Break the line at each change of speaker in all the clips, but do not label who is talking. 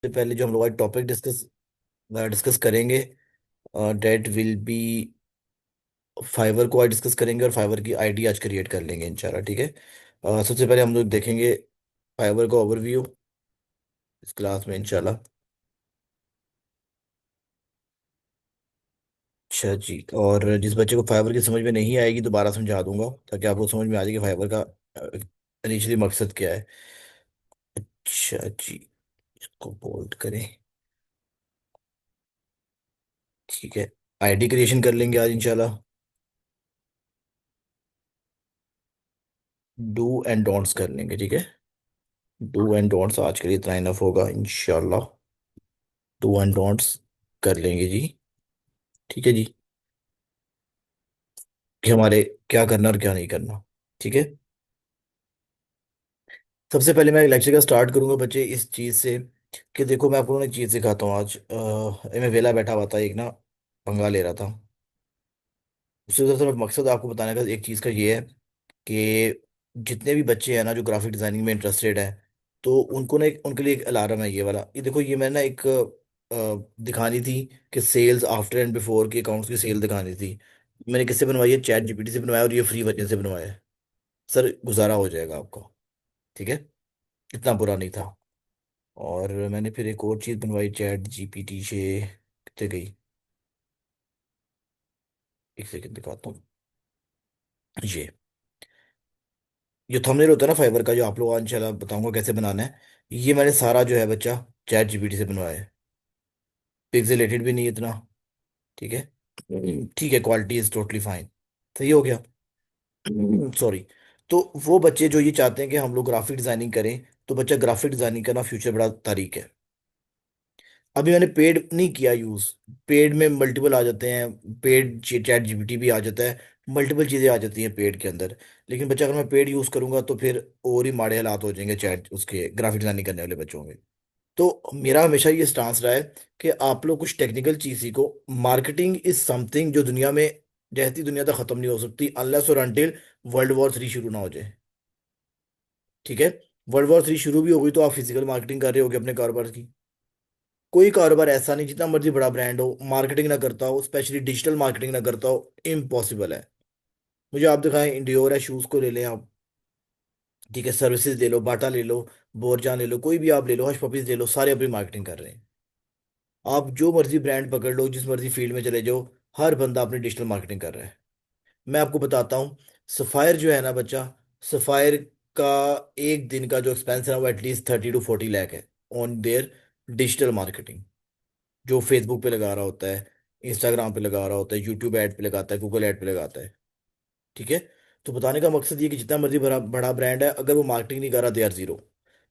से पहले जो हम लोग आज टॉपिक डिस्कस डिस्कस करेंगे, डेट विल बी फाइवर को आज डिस्कस करेंगे और फाइवर की आईडी आज क्रिएट कर लेंगे इंशाल्लाह। ठीक है। सबसे पहले हम लोग देखेंगे फाइवर का ओवरव्यू इस क्लास में इंशाल्लाह। अच्छा जी। और जिस बच्चे को फाइवर की समझ में नहीं आएगी दोबारा समझा दूंगा ताकि आपको समझ में आ जाए कि फाइवर का इनिशियली मकसद क्या है। अच्छा जी। इसको बोल्ड करें। ठीक है। आईडी क्रिएशन कर लेंगे आज इंशाल्लाह। डू एंड डोंट्स कर लेंगे। ठीक है। डू एंड डोंट्स आज के लिए इतना इनफ होगा इंशाल्लाह। डू एंड डोंट्स कर लेंगे जी। ठीक है जी। कि हमारे क्या करना और क्या नहीं करना। ठीक है। सबसे पहले मैं लेक्चर का स्टार्ट करूंगा बच्चे इस चीज से कि देखो मैं आपको ना एक चीज सिखाता हूँ आज। मैं वेला बैठा हुआ था, एक ना पंगा ले रहा था। उससे सिर्फ मकसद आपको बताने का एक चीज का ये है कि जितने भी बच्चे हैं ना जो ग्राफिक डिजाइनिंग में इंटरेस्टेड है, तो उनको ना उनके लिए एक अलार्म है ये वाला। ये देखो, ये मैंने ना एक दिखानी थी कि सेल्स आफ्टर एंड बिफोर के अकाउंट्स की सेल दिखानी थी। मैंने किससे बनवाई है? चैट जीपीटी से बनवाया और ये फ्री वर्जन से बनवाया है। सर गुजारा हो जाएगा आपको। ठीक है। इतना बुरा नहीं था। और मैंने फिर एक और चीज़ बनवाई चैट जीपीटी से। कितने गई? एक सेकंड दिखाता हूँ। ये थंबनेल होता है ना फाइबर का, जो आप लोग आज इंशाल्लाह बताऊंगा कैसे बनाना है। ये मैंने सारा जो है बच्चा चैट जीपीटी से बनवाया है। पिक्सेलेटेड भी नहीं है इतना। ठीक है। ठीक है, क्वालिटी इज टोटली फाइन। सही हो गया। सॉरी। तो वो बच्चे जो ये चाहते हैं कि हम लोग ग्राफिक डिजाइनिंग करें, तो बच्चा ग्राफिक डिजाइनिंग करना फ्यूचर बड़ा तारीख है। अभी मैंने पेड नहीं किया यूज। पेड में मल्टीपल आ जाते हैं। पेड चैट जीपीटी भी आ जाता है। मल्टीपल चीजें आ जाती हैं पेड के अंदर। लेकिन बच्चा अगर मैं पेड यूज करूंगा तो फिर और ही माड़े हालात हो जाएंगे चैट उसके ग्राफिक डिजाइनिंग करने वाले बच्चों के। तो मेरा हमेशा ये स्टांस रहा है कि आप लोग कुछ टेक्निकल चीज सीखो। मार्केटिंग इज समथिंग जो दुनिया में रहती दुनिया तक खत्म नहीं हो सकती अनलेस और अनटिल वर्ल्ड वॉर 3 शुरू ना हो जाए। ठीक है। वर्ल्ड वॉर 3 शुरू भी होगी तो आप फिजिकल मार्केटिंग कर रहे होगे अपने कारोबार की। कोई कारोबार ऐसा नहीं, जितना मर्जी बड़ा ब्रांड हो, मार्केटिंग ना करता हो, स्पेशली डिजिटल मार्केटिंग ना करता हो, इम्पॉसिबल है। मुझे आप दिखाएं, इंडियोर है, शूज को ले लें आप। ठीक है, सर्विसेज ले लो, बाटा ले लो, बोरजान ले लो, कोई भी आप ले लो, हश पपीज ले लो, सारे अपनी मार्केटिंग कर रहे हैं। आप जो मर्जी ब्रांड पकड़ लो, जिस मर्जी फील्ड में चले जाओ, हर बंदा अपनी डिजिटल मार्केटिंग कर रहा है। मैं आपको बताता हूँ। सफायर जो है ना बच्चा, सफायर का एक दिन का जो एक्सपेंस है ना वो एटलीस्ट 30 to 40 लाख है ऑन देयर डिजिटल मार्केटिंग। जो फेसबुक पे लगा रहा होता है, इंस्टाग्राम पे लगा रहा होता है, यूट्यूब ऐड पे लगाता है, गूगल ऐड पे लगाता है। ठीक है। तो बताने का मकसद ये कि जितना मर्जी बड़ा बड़ा ब्रांड है, अगर वो मार्केटिंग नहीं कर रहा, दे आर जीरो।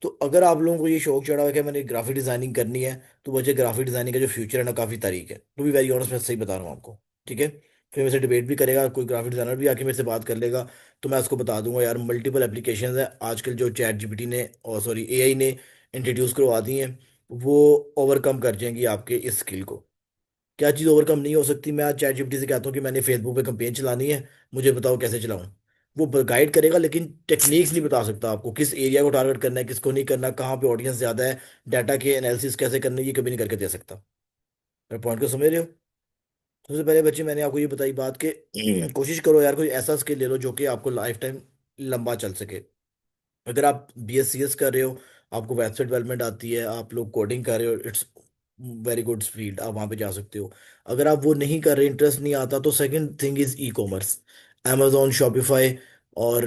तो अगर आप लोगों को ये शौक चढ़ा हुआ है कि मैंने ग्राफिक डिजाइनिंग करनी है, तो मुझे ग्राफिक डिजाइनिंग का जो फ्यूचर है ना काफी तारीख है। टू बी वेरी ऑनेस्ट, मैं सही बता रहा हूँ आपको। ठीक है। फिर मेरे से डिबेट भी करेगा, कोई ग्राफिक डिजाइनर भी आके मेरे से बात कर लेगा, तो मैं उसको बता दूंगा यार मल्टीपल एप्लीकेशंस है आजकल जो चैट जीपीटी ने और सॉरी एआई ने इंट्रोड्यूस करवा दी हैं। वो ओवरकम कर जाएंगी आपके इस स्किल को। क्या चीज़ ओवरकम नहीं हो सकती? मैं आज चैट जीपीटी से कहता हूँ कि मैंने फेसबुक पे कंपेन चलानी है, मुझे बताओ कैसे चलाऊं। वो गाइड करेगा, लेकिन टेक्निक्स नहीं बता सकता आपको, किस एरिया को टारगेट करना है, किसको नहीं करना, कहाँ पे ऑडियंस ज़्यादा है, डाटा के एनालिसिस कैसे करना है, ये कभी नहीं करके दे सकता। मेरे पॉइंट को समझ रहे हो? सबसे पहले बच्चे मैंने आपको ये बताई बात कि कोशिश करो यार कोई ऐसा स्किल ले लो जो कि आपको लाइफ टाइम लंबा चल सके। अगर आप BScs कर रहे हो, आपको वेबसाइट डेवलपमेंट आती है, आप लोग कोडिंग कर रहे हो, इट्स वेरी गुड फील्ड, आप वहां पे जा सकते हो। अगर आप वो नहीं कर रहे, इंटरेस्ट नहीं आता, तो second thing is e commerce. amazon, Shopify और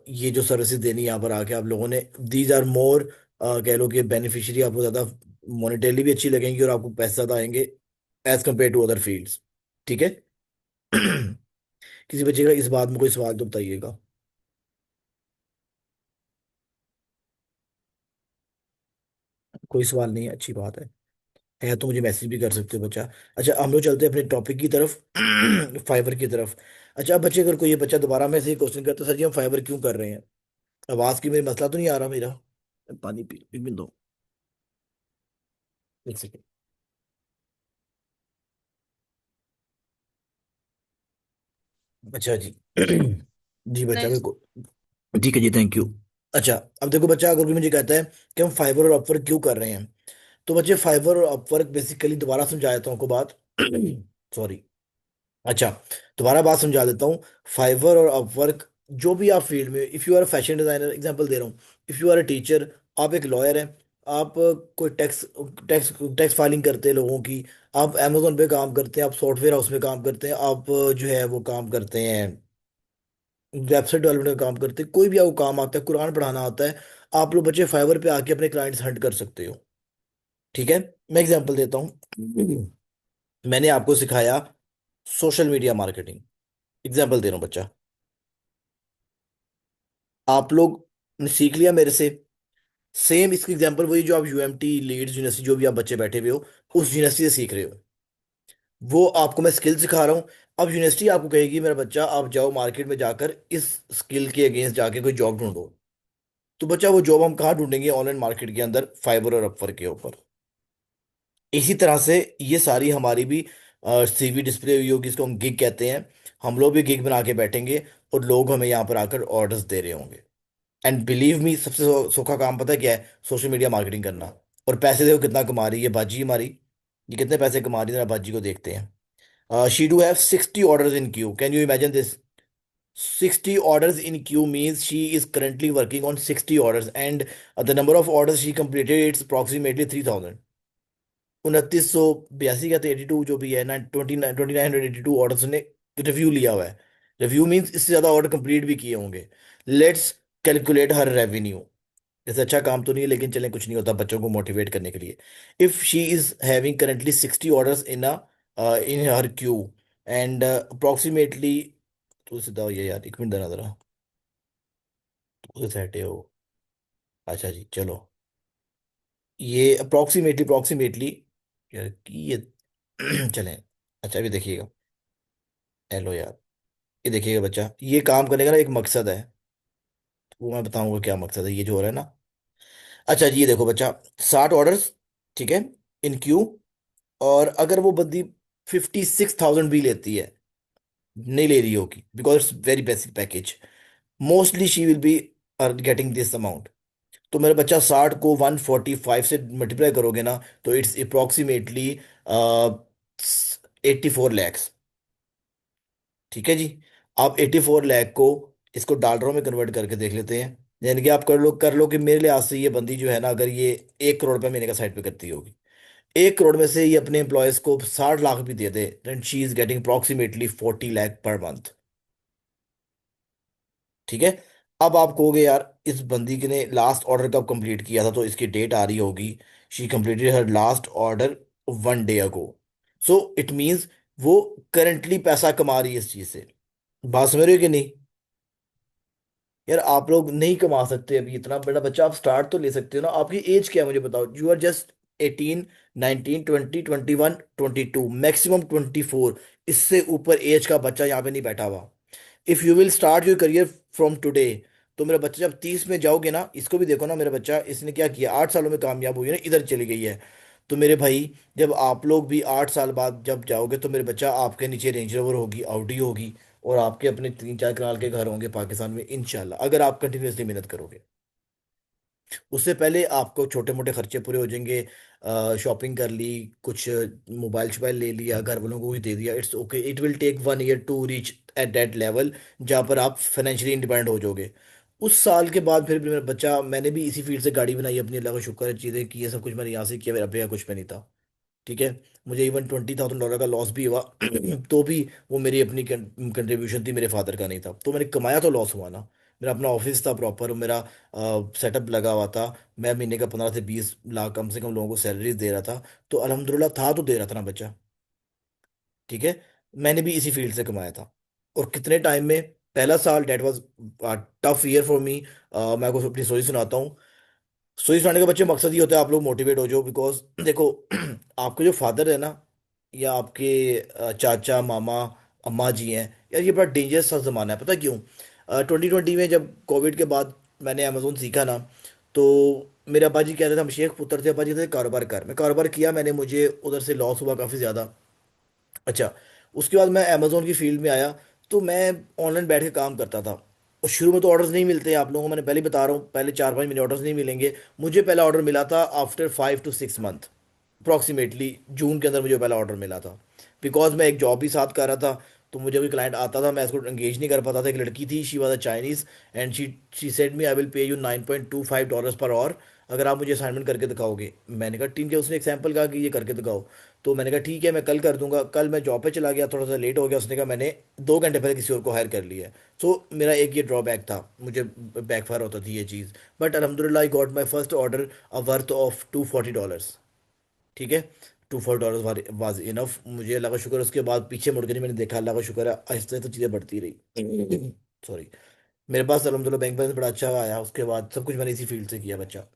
ये जो सर्विसेज देनी है यहाँ पर आके आप लोगों ने, दीज आर मोर, कह लो कि बेनिफिशियरी आपको ज़्यादा मोनेटरीली भी अच्छी लगेंगी और आपको पैसे ज़्यादा आएंगे as compared to other fields. ठीक है। किसी बच्चे का इस बात में कोई सवाल तो बताइएगा। कोई सवाल नहीं है, अच्छी बात है तो मुझे मैसेज भी कर सकते हो बच्चा। अच्छा, हम लोग चलते हैं अपने टॉपिक की तरफ। फाइबर की तरफ। अच्छा, अब बच्चे अगर कोई ये बच्चा दोबारा में से क्वेश्चन करता सर जी हम फाइबर क्यों कर रहे हैं, आवाज की मेरी मसला तो नहीं आ रहा मेरा? पानी पी एक मिनट दो। एक सेकंड। अच्छा जी। जी बच्चा मेरे को। ठीक है जी, थैंक यू। अच्छा, अब देखो बच्चा, अगर कोई मुझे कहता है कि हम फाइबर और अपवर्क क्यों कर रहे हैं, तो बच्चे फाइवर और अपवर्क बेसिकली, दोबारा समझा देता हूँ आपको बात। सॉरी। अच्छा, दोबारा बात समझा देता हूँ। फाइवर और अपवर्क, जो भी आप फील्ड में, if you are fashion designer, example दे रहा हूँ, if you are a teacher, आप एक लॉयर हैं, आप कोई टैक्स टैक्स टैक्स फाइलिंग करते हैं लोगों की, आप अमेजोन पे काम करते हैं, आप सॉफ्टवेयर हाउस में काम करते हैं, आप जो है वो काम करते हैं, वेबसाइट डेवलपमेंट का काम करते हैं, कोई भी आपको काम आता है, कुरान पढ़ाना आता है, आप लोग बच्चे फाइवर पे आके अपने क्लाइंट्स हंट कर सकते हो। ठीक है, मैं एग्जांपल देता हूँ। मैंने आपको सिखाया सोशल मीडिया मार्केटिंग, एग्जांपल दे रहा हूँ बच्चा। आप लोग ने सीख लिया मेरे से, सेम इसकी एग्जांपल वही जो आप यूएमटी, लीड्स यूनिवर्सिटी, जो भी आप बच्चे बैठे हुए हो उस यूनिवर्सिटी से सीख रहे हो, वो आपको मैं स्किल सिखा रहा हूँ। अब यूनिवर्सिटी आपको कहेगी मेरा बच्चा आप जाओ मार्केट में जाकर इस स्किल के अगेंस्ट जाके कोई जॉब ढूंढो। तो बच्चा वो जॉब हम कहाँ ढूंढेंगे? ऑनलाइन मार्केट के अंदर, फाइबर और अपवर्क के ऊपर। इसी तरह से ये सारी हमारी भी सीवी डिस्प्ले हुई होगी, इसको हम गिग कहते हैं। हम लोग भी गिग बना के बैठेंगे और लोग हमें यहाँ पर आकर ऑर्डर्स दे रहे होंगे। एंड बिलीव मी, सबसे सौखा काम पता है क्या है? सोशल मीडिया मार्केटिंग करना। और पैसे देखो कितना कमा रही है बाजी हमारी, ये कितने पैसे कमा रही है, जरा बाजी को देखते हैं। She do have 60 orders in Q, can you imagine this? 60 orders in queue means she is currently working on 60 orders, and the number of orders she completed, it's approximately 3000, 2982 का, तो 82 जो भी है ना, 2982 ऑर्डर्स ने रिव्यू लिया हुआ है। रिव्यू मींस इससे ज्यादा ऑर्डर कंप्लीट भी किए होंगे। Let's calculate her revenue. इससे अच्छा काम तो नहीं है, लेकिन चलें, कुछ नहीं होता बच्चों को मोटिवेट करने के लिए। If she is having currently 60 orders in her Q, and approximately, तो सीधा ये यार, एक मिनट देना जरा, तो सहटे हो। अच्छा जी, चलो, ये अप्रोक्सीमेटली यार कि ये चलें। अच्छा, अभी देखिएगा, हेलो यार, ये देखिएगा बच्चा, ये काम करने का ना एक मकसद है, वो मैं बताऊंगा क्या मकसद है ये जो हो रहा है ना। अच्छा जी, ये देखो बच्चा, 60 ऑर्डर्स, ठीक है, इन क्यू। और अगर वो बंदी 56,000 भी लेती है, नहीं ले रही होगी, because it's very basic package, mostly she will be getting this amount. तो मेरा बच्चा 60 को 145 से मल्टीप्लाई करोगे ना, तो इट्स अप्रोक्सीमेटली 84 लैक्स। ठीक है जी। आप 84 लाख को इसको डॉलरों में कन्वर्ट करके देख लेते हैं। यानी कि आप कर लो कि मेरे लिहाज से ये बंदी जो है ना, अगर ये 1 करोड़ रुपए महीने का साइड पे करती होगी, 1 करोड़ में से ये अपने एम्प्लॉयज को 60 लाख भी दे दे, then she is getting approximately 40 lakh पर मंथ। ठीक है। अब आप कहोगे यार, इस बंदी के ने लास्ट ऑर्डर कब कंप्लीट किया था, तो इसकी डेट आ रही होगी, she completed her last order 1 day ago. So it means वो करंटली पैसा कमा रही है इस चीज से। बात समझ रहे हो कि नहीं? यार आप लोग नहीं कमा सकते अभी इतना बड़ा बच्चा, आप स्टार्ट तो ले सकते हो ना। आपकी एज क्या है मुझे बताओ? You are just 18, 19, 20, 21, 22, maximum 24। इससे ऊपर एज का बच्चा यहाँ पे नहीं बैठा हुआ। If you will start your career from today, तो मेरा बच्चा जब 30 में जाओगे ना, इसको भी देखो ना, मेरा बच्चा इसने क्या किया, 8 सालों में कामयाब हुई है ना, इधर चली गई है। तो मेरे भाई, जब आप लोग भी 8 साल बाद जब जाओगे, तो मेरे बच्चा आपके नीचे रेंज रोवर होगी, ऑडी होगी, और आपके अपने 3-4 कनाल के घर होंगे पाकिस्तान में इंशाल्लाह, अगर आप कंटिन्यूअसली मेहनत करोगे। उससे पहले आपको छोटे मोटे खर्चे पूरे हो जाएंगे। शॉपिंग कर ली, कुछ मोबाइल शोबाइल ले लिया, घर वालों को भी दे दिया, it's okay, it will take 1 year to reach at that level जहाँ पर आप फाइनेंशियली इंडिपेंडेंट हो जाओगे। उस साल के बाद फिर भी मेरा बच्चा, मैंने भी इसी फील्ड से गाड़ी बनाई अपनी, अल्लाह का शुक्र है, चीज़ें की है, सब कुछ मैंने यहाँ से किया, मेरा भैया कुछ में नहीं था। ठीक है। मुझे इवन $20,000 का लॉस भी हुआ तो भी वो मेरी अपनी कंट्रीब्यूशन थी, मेरे फादर का नहीं था, तो मैंने कमाया तो लॉस हुआ ना। मेरा अपना ऑफिस था प्रॉपर, मेरा सेटअप लगा हुआ था, मैं महीने का 15 से 20 लाख कम से कम लोगों को सैलरी दे रहा था। तो अल्हम्दुलिल्लाह था, तो दे रहा था ना बच्चा। ठीक है। मैंने भी इसी फील्ड से कमाया था। और कितने टाइम में, पहला साल that was tough year for me. मैं आपको अपनी स्टोरी सुनाता हूँ। सुई सुनाने का बच्चे मकसद ये होता है आप लोग मोटिवेट हो जाओ, बिकॉज देखो, आपके जो फादर है ना, या आपके चाचा मामा अम्मा जी हैं, यार ये बड़ा डेंजरस सा ज़माना है, पता है क्यों? 2020 में जब कोविड के बाद मैंने अमेजोन सीखा ना, तो मेरे अब्बा जी कह रहे थे, हम शेख पुत्र थे, अब्बा जी थे कारोबार कर, मैं कारोबार किया, मैंने, मुझे उधर से लॉस हुआ काफ़ी ज़्यादा। अच्छा, उसके बाद मैं अमेजोन की फील्ड में आया, तो मैं ऑनलाइन बैठ के काम करता था। और शुरू में तो ऑर्डर्स नहीं मिलते आप लोगों को, मैंने पहले ही बता रहा हूँ, पहले 4-5 महीने ऑर्डर्स नहीं मिलेंगे। मुझे पहला ऑर्डर मिला था आफ्टर 5 to 6 मंथ, अप्रॉक्सीमेटली जून के अंदर मुझे पहला ऑर्डर मिला था। बिकॉज मैं एक जॉब भी साथ कर रहा था, तो मुझे कोई क्लाइंट आता था मैं इसको एंगेज नहीं कर पाता था। एक लड़की थी, she was a Chinese, and she said me I will pay you $9.25 per hour अगर आप मुझे असाइनमेंट करके दिखाओगे। मैंने कहा ठीक है, उसने एक सैम्पल कहा कि ये करके दिखाओ। तो मैंने कहा ठीक है, मैं कल कर दूंगा। कल मैं जॉब पे चला गया, थोड़ा सा लेट हो गया, उसने कहा मैंने 2 घंटे पहले किसी और को हायर कर लिया है। सो मेरा एक ये ड्रॉबैक था, मुझे बैकफायर होता थी ये चीज़। बट अलहमदिल्ला I got my first order a worth of $240। ठीक है, $240 वाज इनफ, मुझे अल्लाह का शुक्र है। उसके बाद पीछे मुड़ के नहीं मैंने देखा, अल्लाह का शुक्र है, आहिस्ते आहिस्ते चीज़ें बढ़ती रही। सॉरी। मेरे पास अलहमदिल्ला बैंक बैलेंस बड़ा अच्छा आया, उसके बाद सब कुछ मैंने इसी फील्ड से किया बच्चा।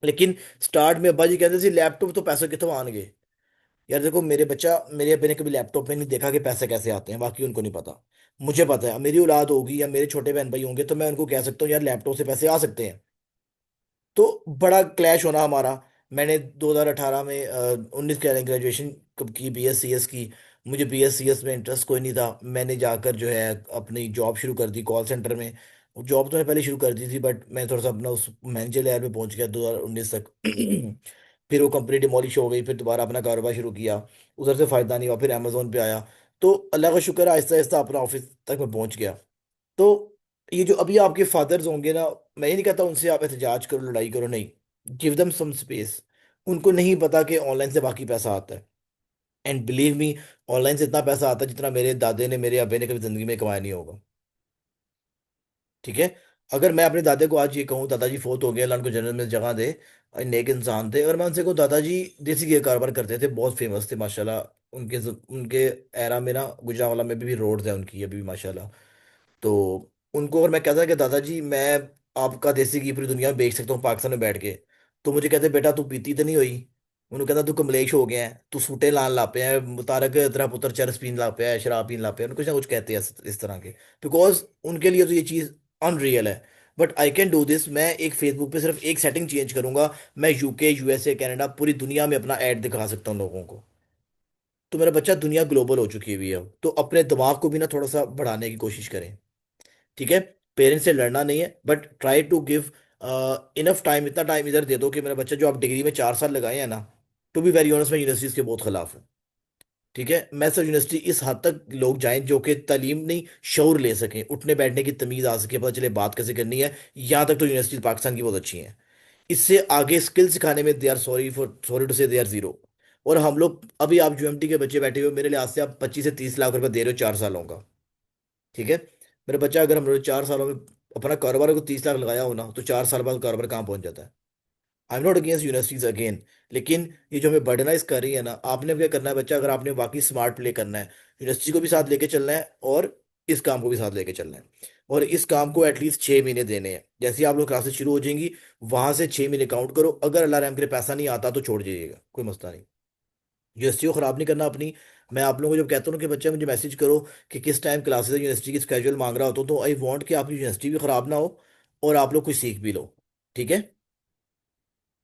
लेकिन स्टार्ट में अब्बा जी कहते थे लैपटॉप तो पैसे कितों आएंगे। यार देखो मेरे बच्चा, मेरे अब्बे ने कभी लैपटॉप में नहीं देखा कि पैसे कैसे आते हैं, बाकी उनको नहीं पता। मुझे पता है, मेरी औलाद होगी या मेरे छोटे बहन भाई होंगे तो मैं उनको कह सकता हूँ यार लैपटॉप से पैसे आ सकते हैं। तो बड़ा क्लैश होना हमारा। मैंने 2018 में 19 कह रहे ग्रेजुएशन कब की, BScs की। मुझे BScs में इंटरेस्ट कोई नहीं था, मैंने जाकर जो है अपनी जॉब शुरू कर दी कॉल सेंटर में। जॉब तो मैंने पहले शुरू कर दी थी, बट मैं थोड़ा सा अपना उस मैनेजर लेवल पे पहुंच गया 2019 तक। फिर वो कंपनी डिमोलिश हो गई, फिर दोबारा अपना कारोबार शुरू किया, उधर से फ़ायदा नहीं हुआ, फिर अमेजोन पे आया। तो अल्लाह का शुक्र है, आहिस्ता आहिस्ता अपना ऑफिस तक मैं पहुंच गया। तो ये जो अभी आपके फादर्स होंगे ना, मैं ये नहीं कहता उनसे आप एहतजाज करो, लड़ाई करो, नहीं। Give them some space. उनको नहीं पता कि ऑनलाइन से बाकी पैसा आता है। एंड बिलीव मी, ऑनलाइन से इतना पैसा आता है जितना मेरे दादे ने, मेरे अबे ने कभी जिंदगी में कमाया नहीं होगा। ठीक है। अगर मैं अपने दादा को आज ये कहूँ, दादाजी फोत हो गए, अल्लाह उनको जन्नत में जगह दे, और नेक इंसान थे, अगर मैं उनसे कहूँ दादाजी देसी घी का कारोबार करते थे, बहुत फेमस थे माशाल्लाह। उनके एरा में ना, गुजरांवाला में भी रोड है उनकी अभी भी माशाल्लाह। तो उनको अगर मैं कहता कि दादाजी मैं आपका देसी घी पूरी दुनिया में बेच सकता हूँ पाकिस्तान में बैठ के, तो मुझे कहते बेटा तू पीती तो नहीं हुई। उन्होंने कहता तू कमलेश हो गया है, तू सूटे लान ला पे है, मुतारक तेरा पुत्र चरस पीन ला पे है, शराब पीन ला पे है, उनको कुछ ना कुछ कहते हैं इस तरह के। बिकॉज उनके लिए तो ये चीज़ अनरियल है। But I can do this, मैं एक फेसबुक पे सिर्फ एक सेटिंग चेंज करूंगा, मैं यूके, USA, कनाडा, पूरी दुनिया में अपना ऐड दिखा सकता हूँ लोगों को। तो मेरा बच्चा, दुनिया ग्लोबल हो चुकी हुई है अब, तो अपने दिमाग को भी ना थोड़ा सा बढ़ाने की कोशिश करें। ठीक है। पेरेंट्स से लड़ना नहीं है, but try to give enough time, इतना टाइम इधर दे दो कि मेरा बच्चा, जो आप डिग्री में 4 साल लगाए हैं ना, टू बी वेरी ऑनेस्ट मैं यूनिवर्सिटीज के बहुत खिलाफ हूँ। ठीक है, मैं सिर्फ यूनिवर्सिटी इस हद तक लोग जाएं जो कि तालीम नहीं, शऊर ले सकें, उठने बैठने की तमीज आ सके, पता चले बात कैसे करनी है। यहाँ तक तो यूनिवर्सिटी पाकिस्तान की बहुत अच्छी हैं। इससे आगे स्किल सिखाने में दे आर सॉरी टू से दे आर जीरो। और हम लोग अभी, आप UMT के बच्चे बैठे हुए, मेरे लिहाज से आप 25 से 30 लाख रुपए दे रहे हो 4 सालों का। ठीक है। मेरा बच्चा, अगर हम लोग 4 सालों में अपना कारोबार को 30 लाख लगाया हो ना, तो 4 साल बाद कारोबार कहाँ पहुंच जाता है। I am not against universities again, लेकिन ये जो हमें बर्डनाइज कर रही है ना, आपने क्या करना है बच्चा, अगर आपने वाकई स्मार्ट प्ले करना है, यूनिवर्सिटी को भी साथ लेके चलना है, और इस काम को भी साथ लेके चलना है। और इस काम को एटलीस्ट 6 महीने देने हैं, जैसे ही आप लोग क्लासेस शुरू हो जाएंगी, वहां से 6 महीने काउंट करो। अगर अल्लाह रहम करे पैसा नहीं आता तो छोड़ जाइएगा, कोई मसला नहीं। यूनिवर्सिटी को खराब नहीं करना अपनी। मैं आप लोगों को जब कहता हूँ कि बच्चे मुझे मैसेज करो कि किस टाइम क्लासेस यूनिवर्सिटी की स्केड्यूल मांग रहा होता हूँ, तो आई वांट कि आपकी यूनिवर्सिटी भी खराब ना हो, और आप लोग कुछ सीख भी लो। ठीक है।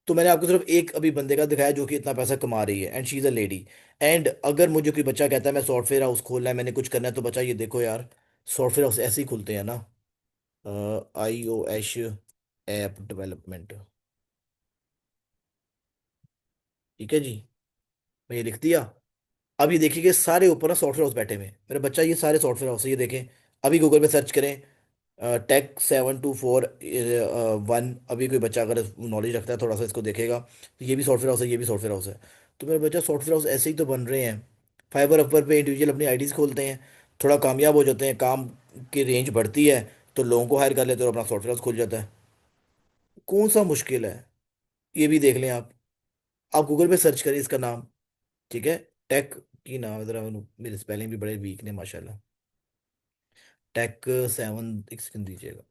तो मैंने आपको सिर्फ एक अभी बंदे का दिखाया जो कि इतना पैसा कमा रही है, and she is a lady. And अगर मुझे कोई बच्चा कहता है मैं सॉफ्टवेयर हाउस खोलना है, मैंने कुछ करना है, तो बच्चा ये देखो यार, सॉफ्टवेयर हाउस ऐसे ही खुलते हैं ना, iOS ऐप डेवलपमेंट। ठीक है जी, मैं ये लिख दिया। अब ये देखिए कि सारे ऊपर ना सॉफ्टवेयर हाउस बैठे हुए हैं, मेरे बच्चा ये सारे सॉफ्टवेयर हाउस है, ये देखें। अभी गूगल पे सर्च करें, Tech 724 1। अभी कोई बच्चा अगर नॉलेज रखता है थोड़ा सा, इसको देखेगा, तो ये भी सॉफ्टवेयर हाउस है, ये भी सॉफ्टवेयर हाउस है। तो मेरा बच्चा, सॉफ्टवेयर हाउस ऐसे ही तो बन रहे हैं। फाइवर अपर पे इंडिविजुअल अपनी आईडीज खोलते हैं, थोड़ा कामयाब हो जाते हैं, काम की रेंज बढ़ती है, तो लोगों को हायर कर लेते हैं और अपना सॉफ्टवेयर हाउस खुल जाता है। कौन सा मुश्किल है, ये भी देख लें आप गूगल पे सर्च करें इसका नाम। ठीक है। टेक की नाम है, जरा मेरे स्पेलिंग भी बड़े वीक ने माशाल्लाह। Tech 7 एक सेकंड दीजिएगा।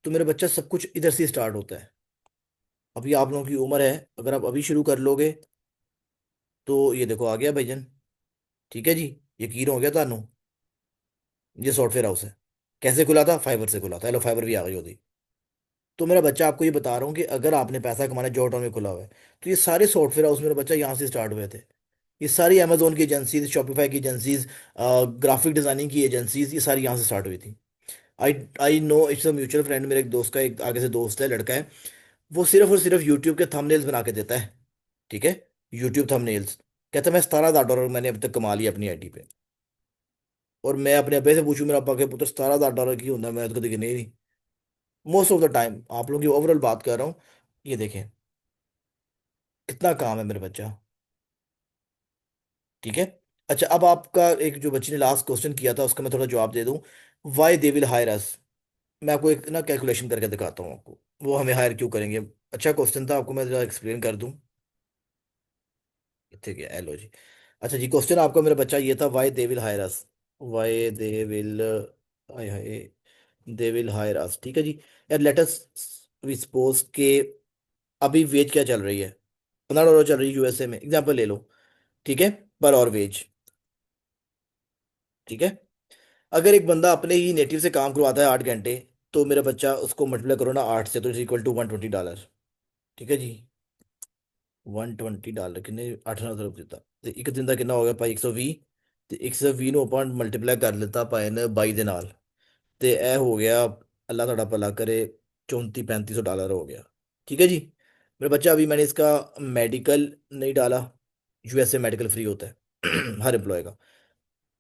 तो मेरा बच्चा, सब कुछ इधर से स्टार्ट होता है। अभी आप लोगों की उम्र है, अगर आप अभी शुरू कर लोगे, तो ये देखो आ गया भाईजान। ठीक है जी, यकीन हो गया तानू। ये सॉफ्टवेयर हाउस है। कैसे खुला था, फाइवर से खुला था, हेलो फाइवर भी आ गई होती। तो मेरा बच्चा, आपको ये बता रहा हूँ कि अगर आपने पैसा कमाना है, जॉर्डन में खुला हुआ है, तो ये सारे सॉफ्टवेयर हाउस मेरा बच्चा यहाँ से स्टार्ट हुए थे। ये सारी अमेजोन की एजेंसीज, शॉपिफाई की एजेंसीज, ग्राफिक डिजाइनिंग की एजेंसीज, ये सारी यहाँ से स्टार्ट हुई थी। I I know, it's a mutual friend, मेरे एक दोस्त का, एक आगे से दोस्त है, लड़का है। वो सिर्फ और सिर्फ यूट्यूब के थंबनेल्स बना के देता है। ठीक है, यूट्यूब थंबनेल्स। कहता है मैं $17,000 मैंने अब तक कमा लिया अपनी आईडी पे। और मैं अपने अब्बे से पूछूं, मेरा अब्बा के पुत्र $17,000 की होता है, मैं तो कभी गिने ही नहीं। मोस्ट ऑफ द टाइम, आप लोगों की ओवरऑल बात कर रहा हूँ। ये देखें कितना काम है मेरे बच्चा। ठीक है। अच्छा, अब आपका एक जो बच्ची ने लास्ट क्वेश्चन किया था उसका मैं थोड़ा जवाब दे दूं। वाई दे विल हायर अस। मैं आपको एक ना कैलकुलेशन करके दिखाता हूँ आपको, वो हमें हायर क्यों करेंगे। अच्छा क्वेश्चन था, आपको मैं जरा एक्सप्लेन कर दूं। ठीक है, एलो जी। अच्छा जी, क्वेश्चन आपका मेरा बच्चा ये था, why they will hire us. Why they will, hi hi, they will hire us. ठीक है जी। यार लेट अस वी सपोज के अभी वेज क्या चल रही है, $15 चल रही है यूएसए में, एग्जांपल ले लो। ठीक है, पर और वेज। ठीक है। अगर एक बंदा अपने ही नेटिव से काम करवाता है 8 घंटे, तो मेरा बच्चा उसको मल्टीप्लाई करो ना 8 से, तो इज इक्वल टू $120। ठीक है जी। $120 किन्ने 8 9 ਦਿੱਤਾ ਤੇ ਇੱਕ ਦਿਨ ਦਾ ਕਿੰਨਾ ਹੋ ਗਿਆ ਭਾਈ 120। ਤੇ 120 ਨੂੰ ਆਪਾਂ ਮਲਟੀਪਲਾਈ ਕਰ ਲਿੱਤਾ ਭਾਈ ਨੇ 22 ਦੇ ਨਾਲ। ਤੇ ਇਹ ਹੋ ਗਿਆ, अल्लाह ਤੁਹਾਡਾ ਭਲਾ करे, 3400 3500 डॉलर हो गया। ठीक है जी। मेरा बच्चा, अभी मैंने इसका मेडिकल नहीं डाला। यूएसए मेडिकल फ्री होता है हर एम्प्लॉय का।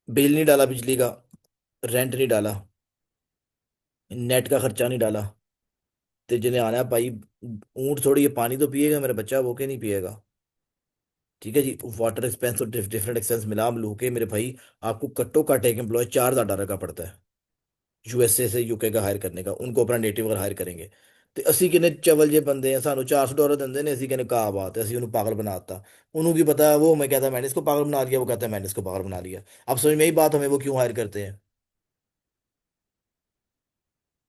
बिल नहीं डाला बिजली का, रेंट नहीं डाला, नेट का खर्चा नहीं डाला। तो जिन्हें आना है भाई, ऊँट थोड़ी ये पानी तो पिएगा मेरा बच्चा, वो के नहीं पिएगा। ठीक है जी। वाटर एक्सपेंस और डिफरेंट एक्सपेंस मिला मिलू के मेरे भाई, आपको कट्टो कट एक एम्प्लॉय $4,000 का पड़ता है यूएसए से यूके का हायर करने का, उनको अपना नेटिव अगर हायर करेंगे। ਤੇ ਅਸੀਂ ਕਿਨੇ ਚਵਲ ਜੇ ਬੰਦੇ ਆ, ਸਾਨੂੰ $400 ਦਿੰਦੇ ਨੇ, ਅਸੀਂ ਕਹਿੰਦੇ ਕਾ ਬਾत है, ਅਸੀਂ ਉਹਨੂੰ पागल बनाता। उन्हों की पता है, वो मैं कहता है मैंने इसको पागल बना लिया, वो कहता है मैंने इसको पागल बना लिया। अब समझ में यही बात, हमें वो क्यों हायर करते हैं।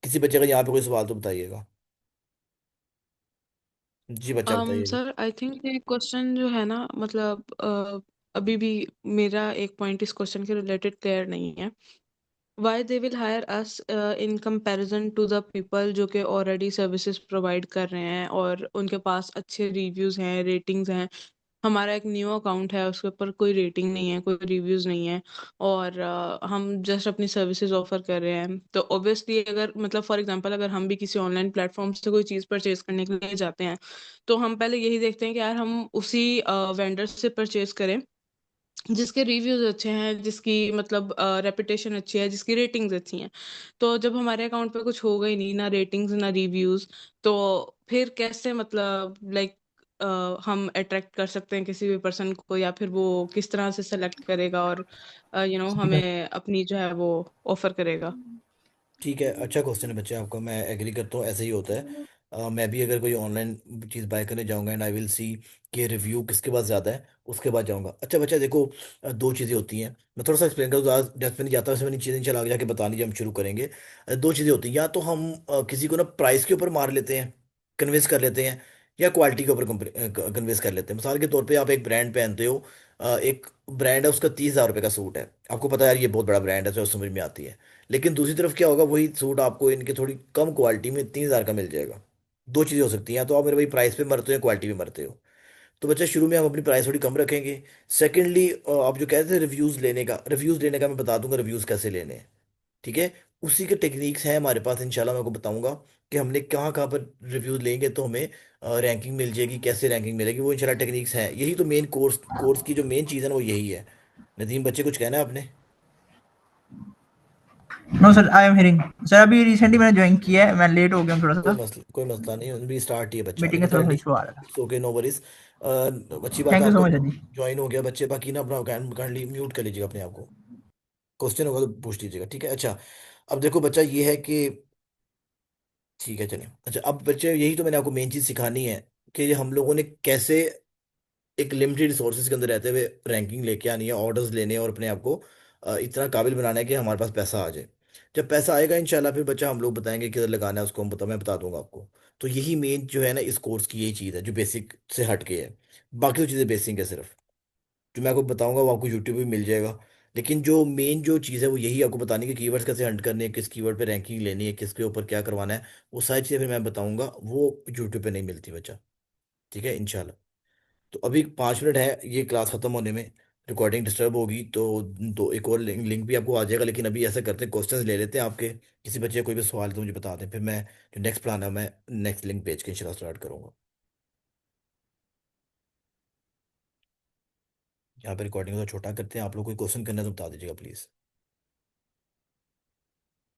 किसी बच्चे का यहाँ पे कोई सवाल तो बताइएगा। जी बच्चा बताइए जी।
सर आई थिंक ये क्वेश्चन जो है ना, मतलब अभी भी मेरा एक पॉइंट इस क्वेश्चन के रिलेटेड क्लियर नहीं है। Why they will hire us in comparison to the people जो कि ऑलरेडी सर्विसेज प्रोवाइड कर रहे हैं और उनके पास अच्छे रिव्यूज हैं, रेटिंग्स हैं। हमारा एक न्यू अकाउंट है, उसके ऊपर कोई रेटिंग नहीं है, कोई रिव्यूज नहीं है। और हम जस्ट अपनी सर्विसेज ऑफर कर रहे हैं, तो ऑब्वियसली अगर मतलब फॉर एग्जांपल अगर हम भी किसी ऑनलाइन प्लेटफॉर्म से कोई चीज़ परचेज करने के लिए जाते हैं, तो हम पहले यही देखते हैं कि यार हम उसी वेंडर से परचेज करें जिसके रिव्यूज अच्छे हैं, जिसकी मतलब रेपुटेशन अच्छी है, जिसकी रेटिंग्स अच्छी हैं। तो जब हमारे अकाउंट पे कुछ होगा ही नहीं, ना रेटिंग्स ना रिव्यूज, तो फिर कैसे मतलब लाइक हम अट्रैक्ट कर सकते हैं किसी भी पर्सन को, या फिर वो किस तरह से सेलेक्ट करेगा और हमें अपनी जो है वो ऑफर करेगा।
ठीक है, अच्छा क्वेश्चन है बच्चे आपका, मैं एग्री करता हूँ, ऐसे ही होता है। मैं भी अगर कोई ऑनलाइन चीज़ बाय करने जाऊंगा एंड आई विल सी कि रिव्यू किसके पास ज़्यादा है, उसके बाद जाऊंगा। अच्छा बच्चा देखो, दो चीज़ें होती हैं। मैं थोड़ा सा एक्सप्लेन करूँ, ज़्यादा डेप्थ में नहीं जाता, वैसे मैंने चीज़ें चला जाके बतानी जब हम शुरू करेंगे। दो चीज़ें होती हैं, या तो हम किसी को ना प्राइस के ऊपर मार लेते हैं, कन्विंस कर लेते हैं, या क्वालिटी के ऊपर कन्विंस कर लेते हैं। मिसाल के तौर पे आप एक ब्रांड पहनते हो, एक ब्रांड है उसका $30,000 का सूट है, आपको पता है यार ये बहुत बड़ा ब्रांड है, तो समझ में आती है। लेकिन दूसरी तरफ क्या होगा, वही सूट आपको इनके थोड़ी कम क्वालिटी में 3,000 का मिल जाएगा। दो चीज़ें हो सकती हैं, या तो आप मेरे भाई प्राइस पे मरते हो या क्वालिटी पे मरते हो। तो बच्चा शुरू में हम अपनी प्राइस थोड़ी कम रखेंगे। सेकेंडली, आप जो कहते थे रिव्यूज़ लेने का मैं बता दूंगा रिव्यूज़ कैसे लेने हैं। ठीक है। उसी के टेक्निक्स हैं हमारे पास, इंशाल्लाह मैं आपको बताऊंगा कि हमने कहाँ कहाँ पर रिव्यूज़ लेंगे तो हमें रैंकिंग मिल जाएगी, कैसे रैंकिंग मिलेगी, वो इंशाल्लाह टेक्निक्स हैं। यही तो मेन कोर्स कोर्स की जो मेन चीज़ है ना, वो यही है। नदीम बच्चे, कुछ कहना है आपने।
No sir, I am hearing. Sir अभी रिसेंटली मैंने ज्वाइन किया है, मैं लेट हो गया हूँ थोड़ा सा।
कोई मसला नहीं, अभी स्टार्ट ही है बच्चा,
मीटिंग
लेकिन
का थोड़ा सा
काइंडली
इशू आ रहा था।
It's okay, no worries. अच्छी बात
थैंक
है,
यू सो
आपका
मच सर जी।
ज्वाइन हो गया बच्चे, बाकी ना अपना काइंडली म्यूट कर लीजिएगा अपने आप को। क्वेश्चन होगा तो पूछ लीजिएगा, ठीक है। अच्छा, अब देखो बच्चा ये है कि, ठीक है चलिए, अच्छा अब बच्चे यही तो मैंने आपको मेन चीज़ सिखानी है कि ये हम लोगों ने कैसे एक लिमिटेड रिसोर्सेज के अंदर रहते हुए रैंकिंग लेके आनी है, ऑर्डर्स लेने हैं, और अपने आप को इतना काबिल बनाना है कि हमारे पास पैसा आ जाए। जब पैसा आएगा इंशाल्लाह, फिर बच्चा हम लोग बताएंगे किधर लगाना है उसको, मैं बता दूंगा आपको। तो यही मेन जो है ना इस कोर्स की, यही चीज़ है जो बेसिक से हट के है। बाकी तो चीज़ें बेसिक है सिर्फ, जो मैं आपको बताऊंगा वो आपको यूट्यूब पे मिल जाएगा। लेकिन जो मेन जो चीज़ है वो यही आपको बतानी है कि कीवर्ड्स कैसे हंट करने हैं, किस कीवर्ड पे रैंकिंग लेनी है, किसके ऊपर क्या करवाना है। वो सारी चीज़ें फिर मैं बताऊंगा, वो यूट्यूब पे नहीं मिलती बच्चा। ठीक है इंशाल्लाह। तो अभी 5 मिनट है ये क्लास खत्म होने में। रिकॉर्डिंग डिस्टर्ब होगी तो दो एक और लिंक भी आपको आ जाएगा, लेकिन अभी ऐसा करते हैं क्वेश्चंस ले लेते हैं आपके, किसी बच्चे का कोई भी सवाल है तो मुझे बता दें, फिर मैं जो नेक्स्ट प्लान है मैं नेक्स्ट लिंक भेज के इंशाल्लाह स्टार्ट करूंगा। यहाँ पे रिकॉर्डिंग को छोटा करते हैं, आप लोग कोई क्वेश्चन करना है तो बता दीजिएगा प्लीज़।